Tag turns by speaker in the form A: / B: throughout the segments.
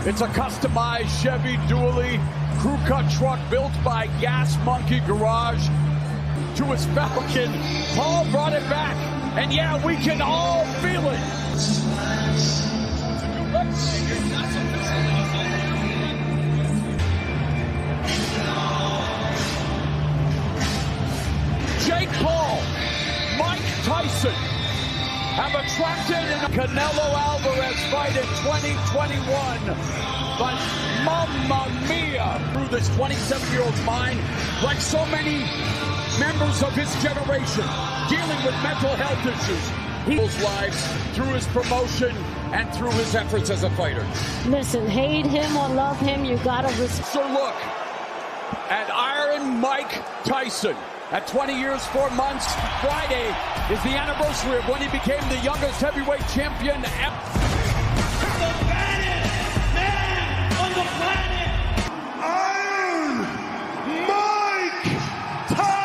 A: It's a customized Chevy dually crew cut truck built by Gas Monkey Garage. To his Falcon, Paul brought it back, and yeah, we can all feel it. Jake Paul, Mike Tyson have attracted in a Canelo Alvarez fight in 2021. But mamma mia, through this 27-year-old's mind, like so many members of his generation, dealing with mental health issues. People's lives through his promotion and through his efforts as a fighter.
B: Listen, hate him or love him, you gotta respect.
A: So look at Iron Mike Tyson. At 20 years, 4 months, Friday is the anniversary of when he became the youngest heavyweight champion ever.
C: The baddest man on the planet,
D: Iron Mike Tyson!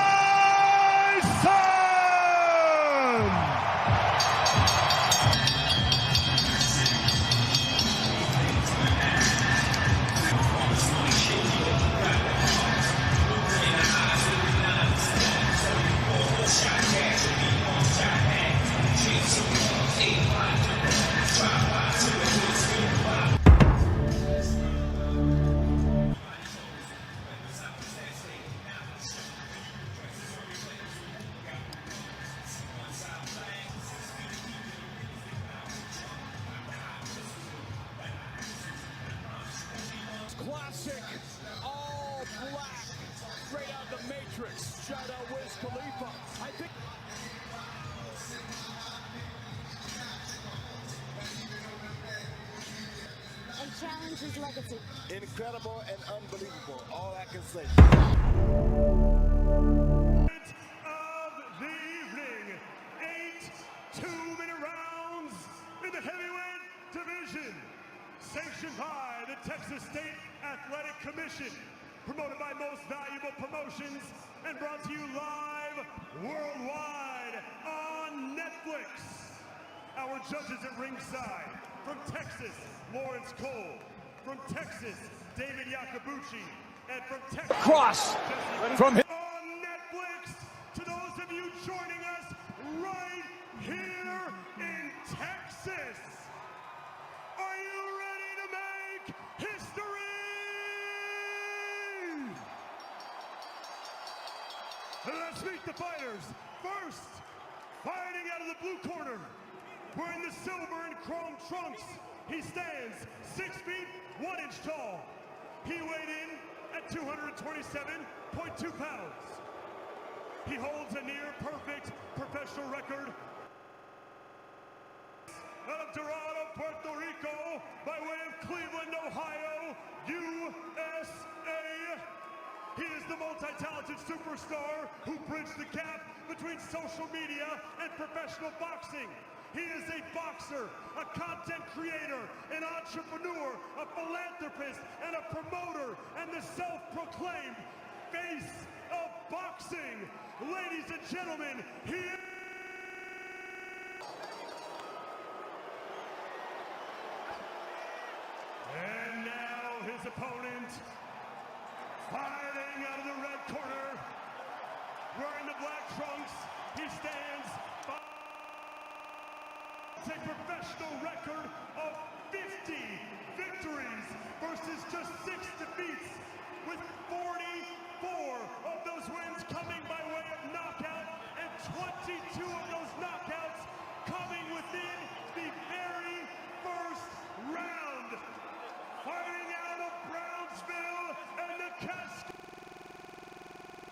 A: Classic, all black, straight out the Matrix. Shout out Wiz Khalifa. I think.
B: And challenge his legacy.
D: Incredible and unbelievable, all I can say.
E: Of the evening, 8 2-minute rounds in the heavyweight division, sanctioned by the Texas State Athletic Commission, promoted by Most Valuable Promotions, and brought to you live worldwide on Netflix. Our judges at ringside, from Texas, Lawrence Cole, from Texas, David Yakabuchi, and from Texas,
A: Cross from him.
E: on Netflix. To those of you joining us right here in Texas, are you ready to make history? Let's meet the fighters. First, fighting out of the blue corner, wearing the silver and chrome trunks, he stands 6 feet 1 inch tall. He weighed in at 227.2 pounds. He holds a near perfect professional record out of Dorado, Puerto Rico, by way of Cleveland, Ohio, USA. He is the multi-talented superstar who bridged the gap between social media and professional boxing. He is a boxer, a content creator, an entrepreneur, a philanthropist, and a promoter, and the self-proclaimed face of boxing. Ladies and gentlemen, he is... And now his opponent, fighting out of the red corner, wearing the black trunks, he stands a professional record of 50 victories versus just 6 defeats, with 44 of those wins coming by way of knockout and 22 of those knockouts coming within the very first round. Fighting out of Brownsville and the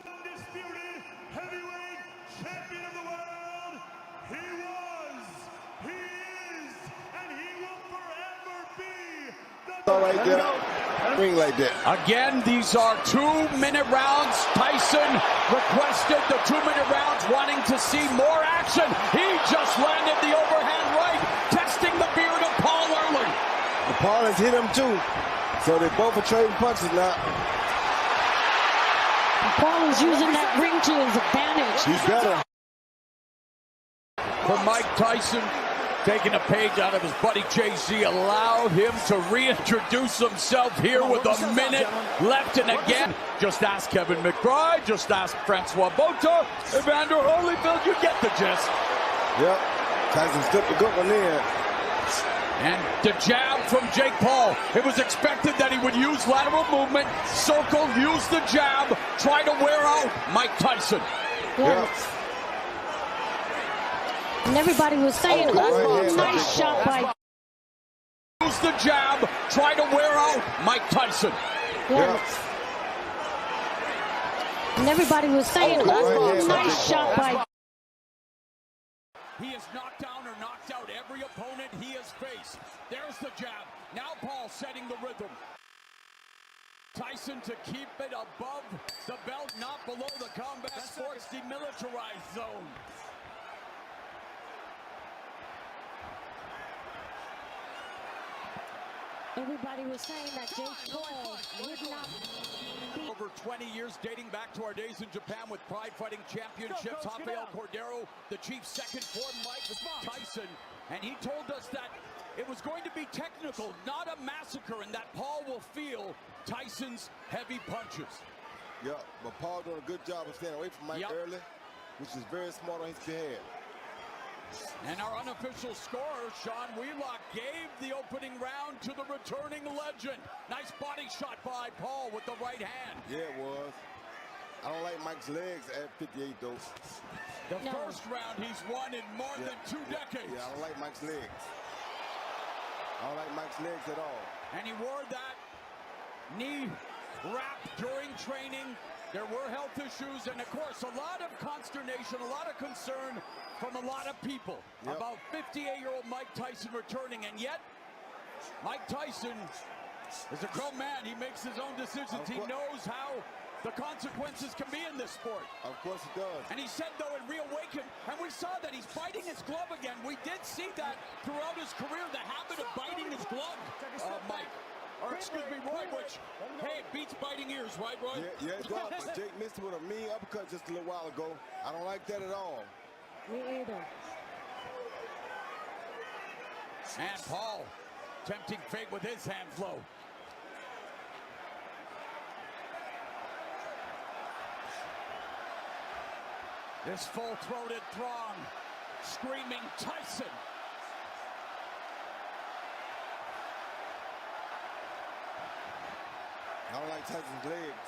E: undisputed heavyweight champion of the world, he was, he is, and he will forever be the
D: All right there. Ring like that.
A: Again, these are 2-minute rounds. Tyson requested the 2-minute rounds, wanting to see more action. He just landed the overhand right, testing the beard of Paul early.
D: And Paul has hit him too. So they both are trading punches now.
B: Paul is using that ring to his advantage.
D: He's better.
A: For Mike Tyson, Taking a page out of his buddy Jay-Z, allowed him to reintroduce himself here with a minute left. And again, just ask Kevin McBride, just ask Francois Bota, Evander Holyfield, you get the gist.
D: Yep, Tyson slipped a good one in.
A: And the jab from Jake Paul. It was expected that he would use lateral movement, circle, use the jab, try to wear out Mike Tyson.
B: Yes. And everybody was saying, oh, nice shot by.
A: Use the jab, try to wear out Mike Tyson.
B: Yes. And everybody was saying, oh, nice shot by.
A: He has knocked down or knocked out every opponent he has faced. There's the jab. Now Paul setting the rhythm. Tyson to keep it above the belt, not below the combat sports demilitarized zone.
B: Everybody was saying that Jake Paul would not be.
A: Over 20 years dating back to our days in Japan with Pride Fighting Championships, Rafael Cordero, the chief's second for Mike Tyson, and he told us that it was going to be technical, not a massacre, and that Paul will feel Tyson's heavy punches.
D: Yeah, but Paul doing a good job of staying away from Mike early, which is very smart on his behalf.
A: And our unofficial scorer, Sean Wheelock, gave the opening round to the returning legend. Nice body shot by Paul with the right hand.
D: Yeah, it was. I don't like Mike's legs at 58, though.
A: The first round he's won in more than 2 decades.
D: Yeah, I don't like Mike's legs. I don't like Mike's legs at all.
A: And he wore that knee wrap during training. There were health issues and, of course, a lot of consternation, a lot of concern from a lot of people about 58-year-old Mike Tyson returning. And yet, Mike Tyson is a grown man. He makes his own decisions. He knows how the consequences can be in this sport.
D: Of course he does.
A: And he said, though, it reawakened. And we saw that he's biting his glove again. We did see that throughout his career, the habit of biting his glove, Mike. Or excuse me, Roy, which, hey, it beats biting ears, right, Roy?
D: Yeah, it does. But Jake missed it with a mean uppercut just a little while ago. I don't like that at all.
B: Me either.
A: And Paul tempting fate with his hand flow. This full-throated throng screaming Tyson.
D: I don't like Tyson's legs.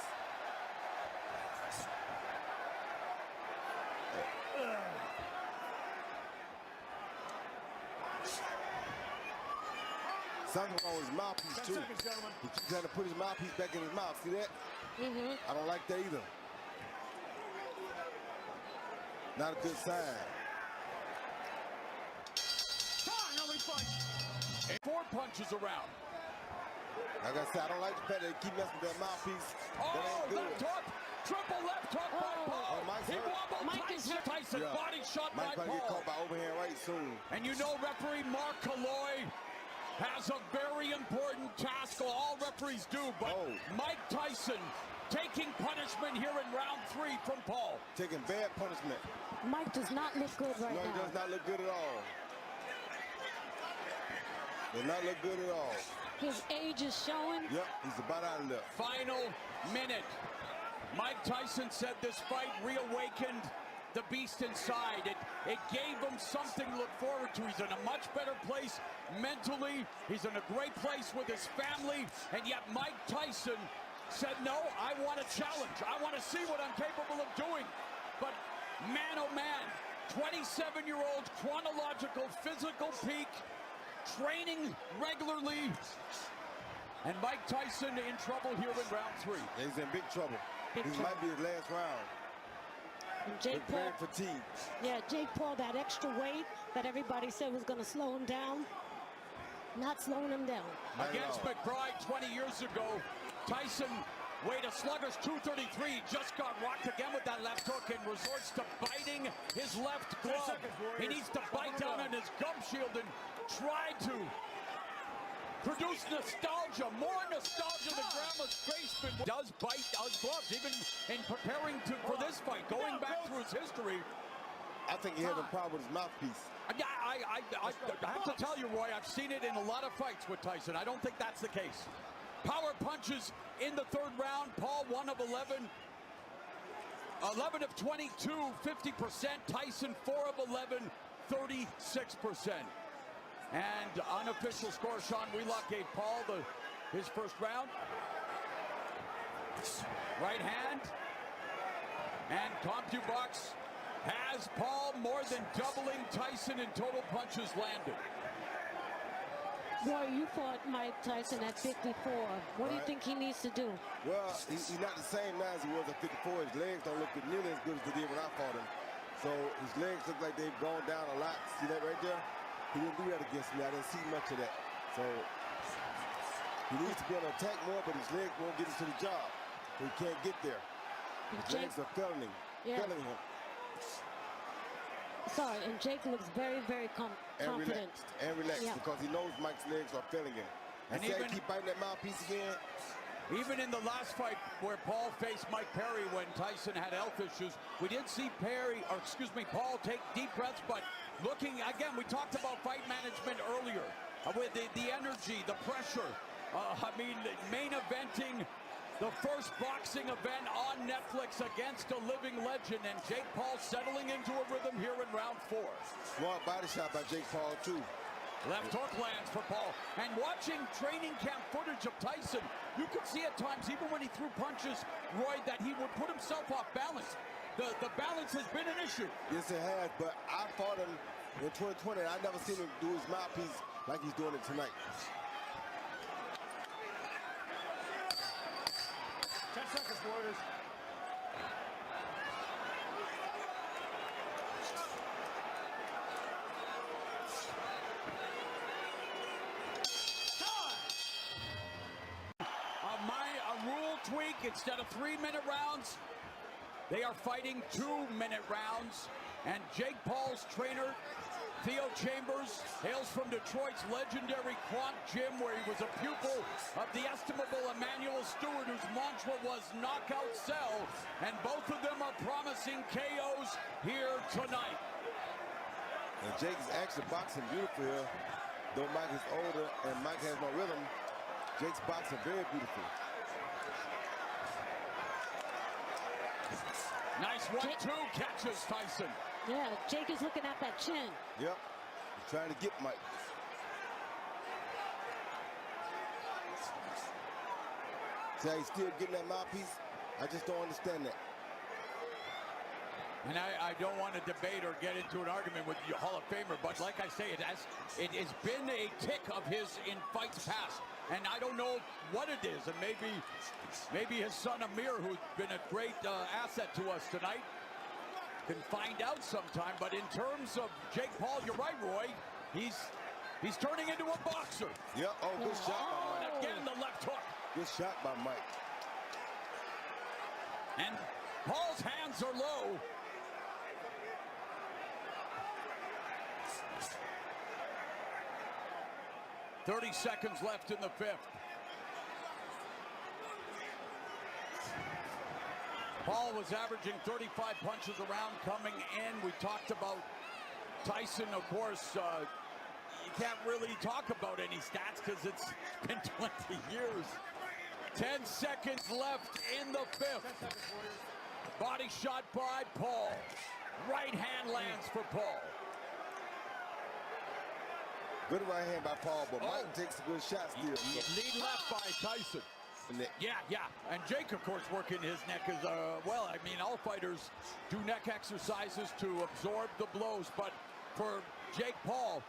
D: Something wrong with his mouthpiece, too. He keeps trying to put his mouthpiece back in his mouth. See that? I don't like that either. Not a good sign.
A: 4 punches around.
D: Like I said, I don't like the fact that they keep messing with that mouthpiece.
A: Oh, left hook. Triple left hook by Paul. He wobbled Tyson. Body shot by Paul.
D: Mike's going to get caught by overhand right soon.
A: And you know referee Mark Kalloy has a very important task. All referees do. But Mike Tyson taking punishment here in round 3 from Paul.
D: Taking bad punishment.
B: Mike does not look good right now.
D: No, he does not look good at all. Does not look good at all.
B: His age is showing.
D: Yep, he's about out of there.
A: Final minute. Mike Tyson said this fight reawakened the beast inside. It gave him something to look forward to. He's in a much better place mentally. He's in a great place with his family. And yet Mike Tyson said, no, I want a challenge. I want to see what I'm capable of doing. But man, oh man, 27-year-old chronological physical peak, training regularly, and Mike Tyson in trouble here in round 3.
D: He's in big trouble. This might be his last round.
B: And Jake Paul,
D: very fatigued.
B: Yeah, Jake Paul, that extra weight that everybody said was going to slow him down, not slowing him down.
A: Against McBride 20 years ago, Tyson weighed a sluggish 233, just got rocked again with that left hook and resorts to biting his left glove. He needs to bite down on his gum shield and try to produce nostalgia, more nostalgia than Grandma's face, but does bite his gloves, even in preparing for this fight, going back through his history.
D: I think he has a problem with his mouthpiece.
A: Yeah, I have to tell you, Roy, I've seen it in a lot of fights with Tyson. I don't think that's the case. Power punches in the third round. Paul, 1 of 11. 11 of 22, 50%. Tyson, 4 of 11, 36%. And unofficial score, Sean Wheelock gave Paul his first round. Right hand. And CompuBox has Paul more than doubling Tyson in total punches landed.
B: Boy, you fought Mike Tyson at 54. What do you think he needs to do?
D: Well, he's not the same now as he was at 54. His legs don't look nearly as good as they did when I fought him. So his legs look like they've gone down a lot. See that right there? He didn't do that against me. I didn't see much of that. So he needs to be able to attack more, but his legs won't get us to the job. He can't get there. His legs are failing him.
B: Sorry, and Jake looks very, very confident.
D: And relaxed because he knows Mike's legs are failing him. And even keep biting that mouthpiece again.
A: Even in the last fight where Paul faced Mike Perry when Tyson had health issues, we did see Paul take deep breaths, but looking, again, we talked about fight management earlier, with the energy, the pressure. Main eventing the first boxing event on Netflix against a living legend, and Jake Paul settling into a rhythm here in round 4.
D: Smart body shot by Jake Paul, too.
A: Left hook lands for Paul. And watching training camp footage of Tyson, you could see at times, even when he threw punches, Roy, that he would put himself off balance. The balance has been an issue.
D: Yes, it has, but I fought him in 2020, and I never seen him do his mouthpiece like he's doing it tonight.
E: 10 seconds, Warriors.
A: A rule tweak, instead of 3-minute rounds, they are fighting 2-minute rounds. And Jake Paul's trainer, Theo Chambers, hails from Detroit's legendary Quant Gym, where he was a pupil of the estimable Emmanuel Stewart, whose mantra was knockout sell, and both of them are promising KOs here tonight.
D: And Jake is actually boxing beautiful here. Though Mike is older and Mike has no rhythm, Jake's boxing very beautiful.
A: Nice 1-2 catches Tyson.
B: Yeah, Jake is looking at that chin.
D: Yep, he's trying to get Mike. See how he's still getting that mouthpiece? I just don't understand that.
A: And I don't want to debate or get into an argument with the Hall of Famer, but like I say, it has been a tick of his in fights past. And I don't know what it is. And maybe his son Amir, who's been a great asset to us tonight, can find out sometime. But in terms of Jake Paul, you're right, Roy. He's turning into a boxer.
D: Yep. Oh, good shot by Mike.
A: And again, the left hook.
D: Good shot by Mike.
A: And Paul's hands are low. .30 seconds left in the 5th. Paul was averaging 35 punches a round coming in. We talked about Tyson, of course. You can't really talk about any stats because it's been 20 years. 10 seconds left in the 5th. Body shot by Paul. Right hand lands for Paul.
D: Good right hand by Paul, but Mike takes a good shot still.
A: Lead left by Tyson. Yeah. And Jake, of course, working his neck as well. I mean, all fighters do neck exercises to absorb the blows, but for Jake Paul,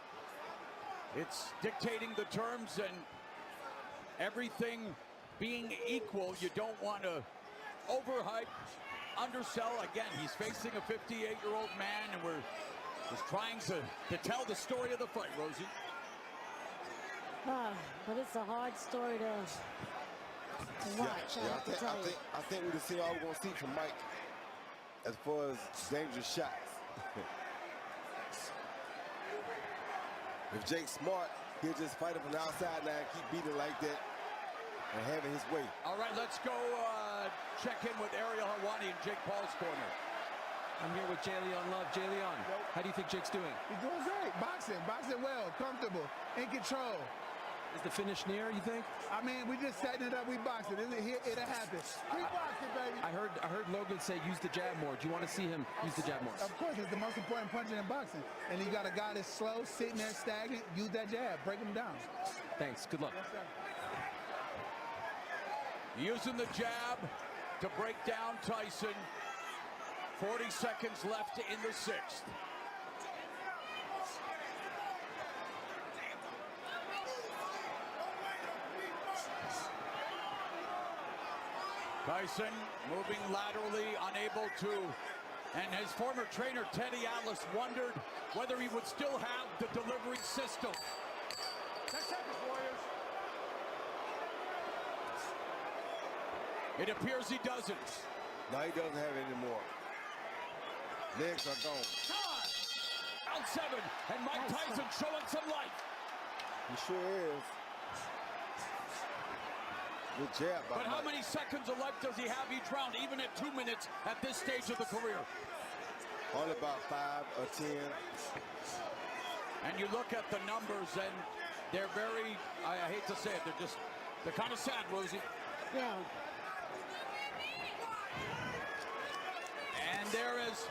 A: it's dictating the terms, and everything being equal, you don't want to overhype, undersell. Again, he's facing a 58-year-old man, and we're just trying to tell the story of the fight, Rosie.
B: But it's a hard story to watch.
D: I think we can see all we're going to see from Mike as far as dangerous shots. If Jake's smart, he'll just fight him from the outside now and keep beating like that and having his way.
A: All right, let's go check in with Ariel Helwani in Jake Paul's corner.
F: I'm here with Jay Leon Love. Jay Leon, how do you think Jake's doing?
G: He's doing great. Boxing well, comfortable, in control.
F: Is the finish near, you think?
G: I mean, we just setting it up. We boxing. It'll happen. Keep boxing, baby.
F: I heard Logan say use the jab more. Do you want to see him use the jab more?
G: Of course, it's the most important puncher in boxing. And you got a guy that's slow, sitting there stagnant. Use that jab. Break him down.
F: Thanks. Good luck.
G: Yes, sir.
A: Using the jab to break down Tyson. 40 seconds left in the sixth. Tyson moving laterally, unable to. And his former trainer, Teddy Atlas, wondered whether he would still have the delivery system.
E: 10 seconds, Warriors.
A: It appears he doesn't.
D: No, he doesn't have it anymore. Legs are gone.
A: Round 7, and Mike Tyson showing some life.
D: He sure is. Good jab by
A: But how
D: Mike.
A: many seconds of life does he have each round, even at 2 minutes at this stage of the career?
D: Only about 5 or 10.
A: And you look at the numbers, and they're very, I hate to say it, they're kind of sad, Rosie.
B: Yeah.
A: And there is,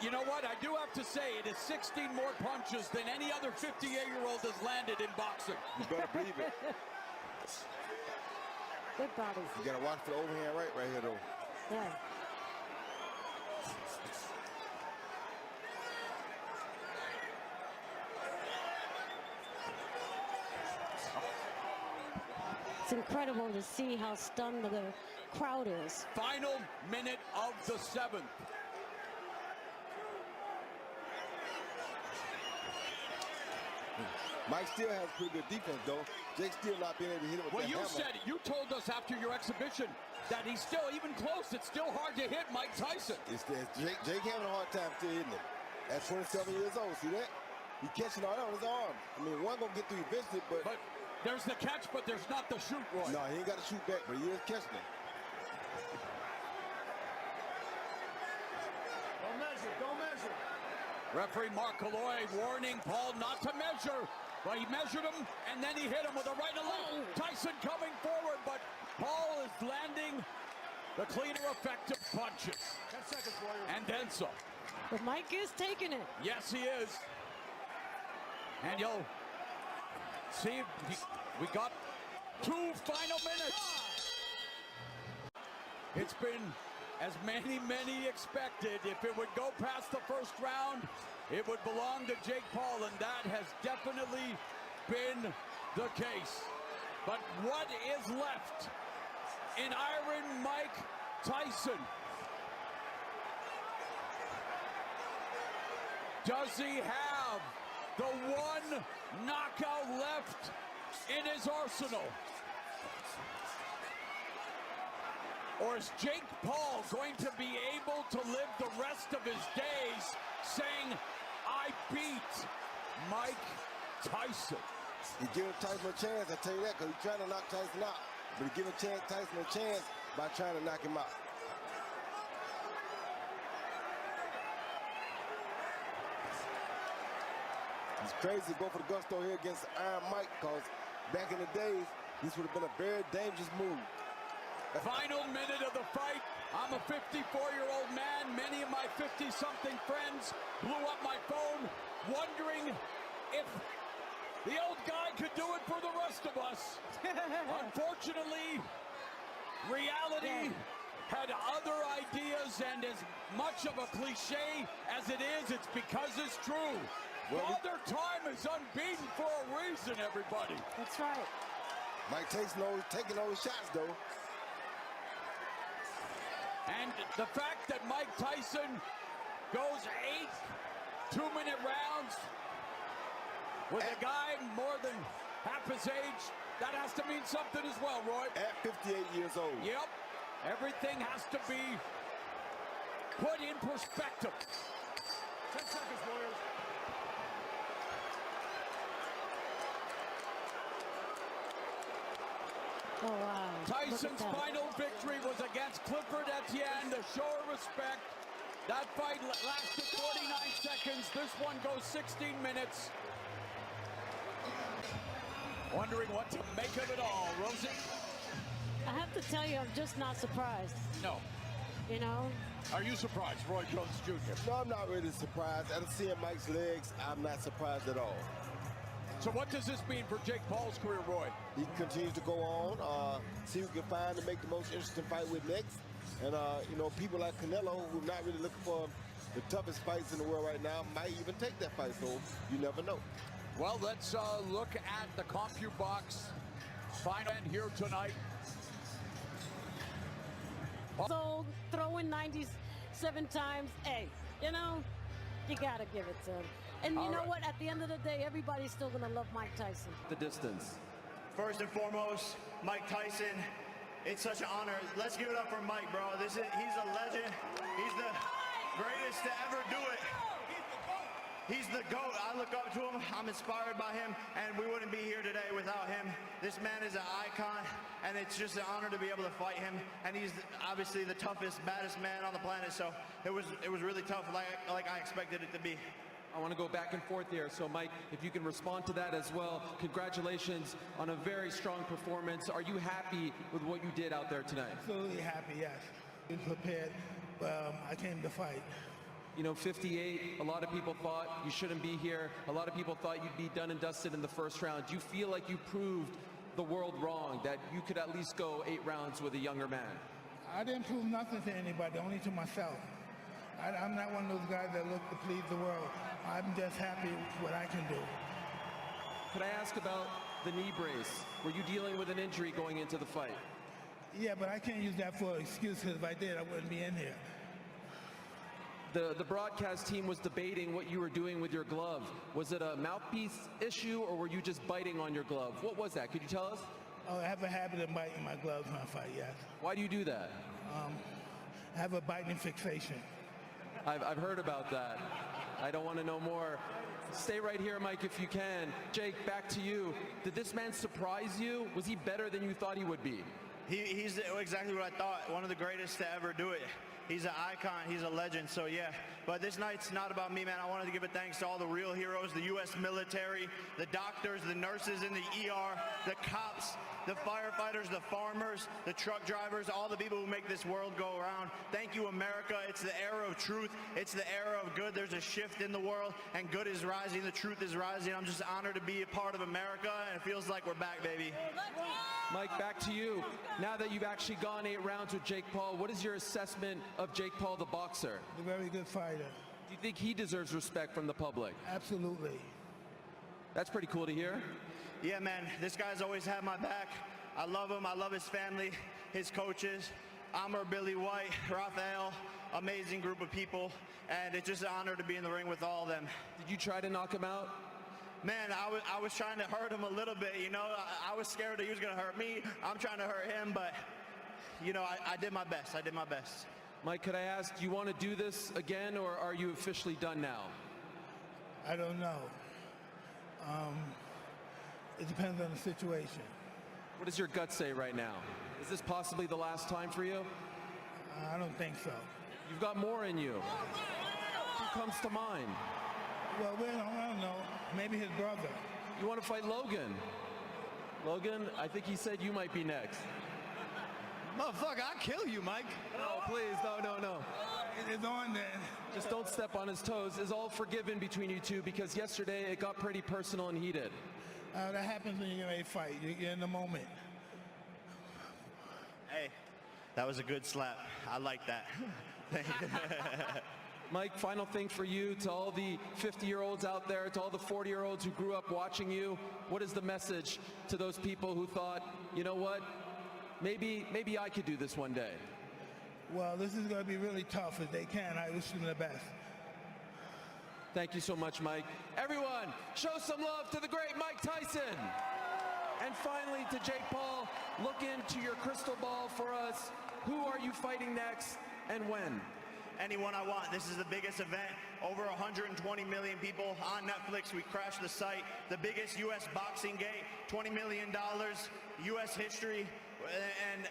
A: you know what, I do have to say, it is 16 more punches than any other 58-year-old has landed in boxing.
D: You better believe it.
B: Good bodies.
D: You gotta watch for the overhand right here, though.
B: Yeah. It's incredible to see how stunned the crowd is.
A: Final minute of the 7th.
D: Mike still has pretty good defense, though. Jake's still not being able to hit him with
A: Well,
D: that
A: you
D: hammer.
A: said it. You told us after your exhibition that he's still, even close, it's still hard to hit Mike Tyson.
D: It's Jake having a hard time still hitting him. At 27 years old, see that? He catching all that on his arm. I mean, one gonna get through eventually, but
A: there's the catch, but there's not the shoot, Roy.
D: no, he ain't got to shoot back, but he is catching it.
E: Don't measure. Don't measure.
A: Referee Mark Calloy warning Paul not to measure. Well, he measured him, and then he hit him with a right and left. Tyson coming forward, but Paul is landing the cleaner, effective punches.
E: 10 seconds, Warriors.
A: And then some.
B: But Mike is taking it.
A: Yes, he is. And you'll see, we got 2 final minutes. It's been as many expected. If it would go past the first round, it would belong to Jake Paul, and that has definitely been the case. But what is left in Iron Mike Tyson? Does he have the one knockout left in his arsenal? Or is Jake Paul going to be able to live the rest of his days saying, I beat Mike Tyson?
D: He's giving Tyson a chance, I tell you that, because he's trying to knock Tyson out. But he's giving Tyson a chance by trying to knock him out. It's crazy to go for the gusto here against Iron Mike, because back in the days, this would have been a very dangerous move.
A: Final minute of the fight. I'm a 54-year-old man. Many of my 50-something friends blew up my phone wondering if the old guy could do it for the rest of us. Unfortunately, reality had other ideas, and as much of a cliche as it is, it's because it's true. Father Time is unbeaten for a reason, everybody.
B: That's right.
D: Mike Tyson always taking those shots, though.
A: And the fact that Mike Tyson goes 8 two-minute rounds with a guy more than half his age, that has to mean something as well, Roy.
D: At 58 years old.
A: Yep. Everything has to be put in perspective.
E: 10 seconds, Warriors.
B: Oh, wow.
A: Tyson's final victory was against Clifford Etienne, the show of respect. That fight lasted 49 seconds. This one goes 16 minutes. Wondering what to make of it all, Rosie.
B: I have to tell you, I'm just not surprised.
A: No.
B: You know?
A: Are you surprised, Roy Jones Jr.?
D: No, I'm not really surprised. After seeing Mike's legs, I'm not surprised at all.
A: So what does this mean for Jake Paul's career, Roy?
D: He continues to go on, see who can find to make the most interesting fight with next. And, you know, people like Canelo, who are not really looking for the toughest fights in the world right now, might even take that fight, so you never know.
A: Well, let's look at the CompuBox final end here tonight.
B: So throwing 97 times, hey, you know, you gotta give it to him. And you know what? At the end of the day, everybody's still gonna love Mike Tyson.
F: The distance.
C: First and foremost, Mike Tyson. It's such an honor. Let's give it up for Mike, bro. He's a legend. He's the greatest to ever do it. He's the GOAT. I look up to him. I'm inspired by him, and we wouldn't be here today without him. This man is an icon, and it's just an honor to be able to fight him. And he's obviously the toughest, baddest man on the planet. So it was really tough, like I expected it to be.
F: I want to go back and forth here. So, Mike, if you can respond to that as well. Congratulations on a very strong performance. Are you happy with what you did out there tonight?
G: Absolutely happy, yes. Been prepared. I came to fight.
F: You know, 58, a lot of people thought you shouldn't be here. A lot of people thought you'd be done and dusted in the first round. Do you feel like you proved the world wrong, that you could at least go 8 rounds with a younger man?
G: I didn't prove nothing to anybody, only to myself. I'm not one of those guys that look to please the world. I'm just happy with what I can do.
F: Could I ask about the knee brace? Were you dealing with an injury going into the fight?
G: Yeah, but I can't use that for an excuse, because if I did, I wouldn't be in here.
F: The broadcast team was debating what you were doing with your glove. Was it a mouthpiece issue, or were you just biting on your glove? What was that? Could you tell us?
G: Oh, I have a habit of biting my gloves when I fight, yes.
F: Why do you do that?
G: I have a biting fixation.
F: I've heard about that. I don't want to know more. Stay right here, Mike, if you can. Jake, back to you. Did this man surprise you? Was he better than you thought he would be?
C: He's exactly what I thought. One of the greatest to ever do it. He's an icon. He's a legend. So, yeah. But this night's not about me, man. I wanted to give a thanks to all the real heroes, the U.S. military, the doctors, the nurses in the ER, the cops, the firefighters, the farmers, the truck drivers, all the people who make this world go around. Thank you, America. It's the era of truth. It's the era of good. There's a shift in the world, and good is rising. The truth is rising. I'm just honored to be a part of America, and it feels like we're back, baby.
F: Mike, back to you. Now that you've actually gone 8 rounds with Jake Paul, what is your assessment of Jake Paul, the boxer?
G: A very good fighter.
F: Do you think he deserves respect from the public?
G: Absolutely.
F: That's pretty cool to hear.
C: Yeah, man, this guy's always had my back. I love him. I love his family, his coaches, Amr, Billy White, Rafael, amazing group of people, and it's just an honor to be in the ring with all of them.
F: Did you try to knock him out?
C: Man, I was trying to hurt him a little bit, you know. I was scared that he was going to hurt me. I'm trying to hurt him, but, you know, I did my best. I did my best.
F: Mike, could I ask, do you want to do this again, or are you officially done now?
G: I don't know. It depends on the situation.
F: What does your gut say right now? Is this possibly the last time for you?
G: I don't think so.
F: You've got more in you. Who comes to mind?
G: Well, I don't know. Maybe his brother.
F: You want to fight Logan? Logan, I think he said you might be next.
H: Motherfucker, I'll kill you, Mike.
F: No, please, no.
G: It's on then.
F: Just don't step on his toes. It's all forgiven between you two, because yesterday it got pretty personal and heated.
G: That happens when you're in a fight. You're in the moment.
C: Hey, that was a good slap. I like that.
F: Mike, final thing for you, to all the 50-year-olds out there, to all the 40-year-olds who grew up watching you, what is the message to those people who thought, you know what, maybe I could do this one day?
G: Well, this is going to be really tough. If they can, I wish them the best.
F: Thank you so much, Mike. Everyone, show some love to the great Mike Tyson. And finally, to Jake Paul, look into your crystal ball for us. Who are you fighting next, and when?
C: Anyone I want. This is the biggest event. Over 120 million people on Netflix. We crashed the site. The biggest U.S. boxing gate. $20 million. U.S. history. And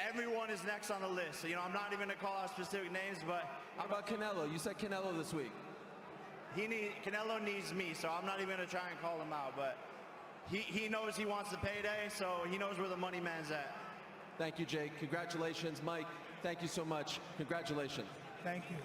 C: everyone is next on the list. So, I'm not even going to call out specific names, but
F: how about Canelo? You said Canelo this week.
C: Canelo needs me, so I'm not even going to try and call him out. But he knows he wants the payday, so he knows where the money man's at.
F: Thank you, Jake. Congratulations, Mike. Thank you so much. Congratulations.
G: Thank you.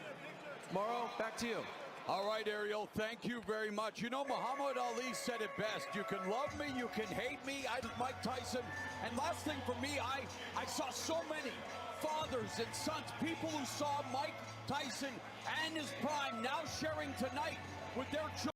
F: Morrow, back to you.
A: All right, Ariel, thank you very much. Muhammad Ali said it best. You can love me, you can hate me. I'm Mike Tyson. And last thing for me, I saw so many fathers and sons, people who saw Mike Tyson and his prime now sharing tonight with their children.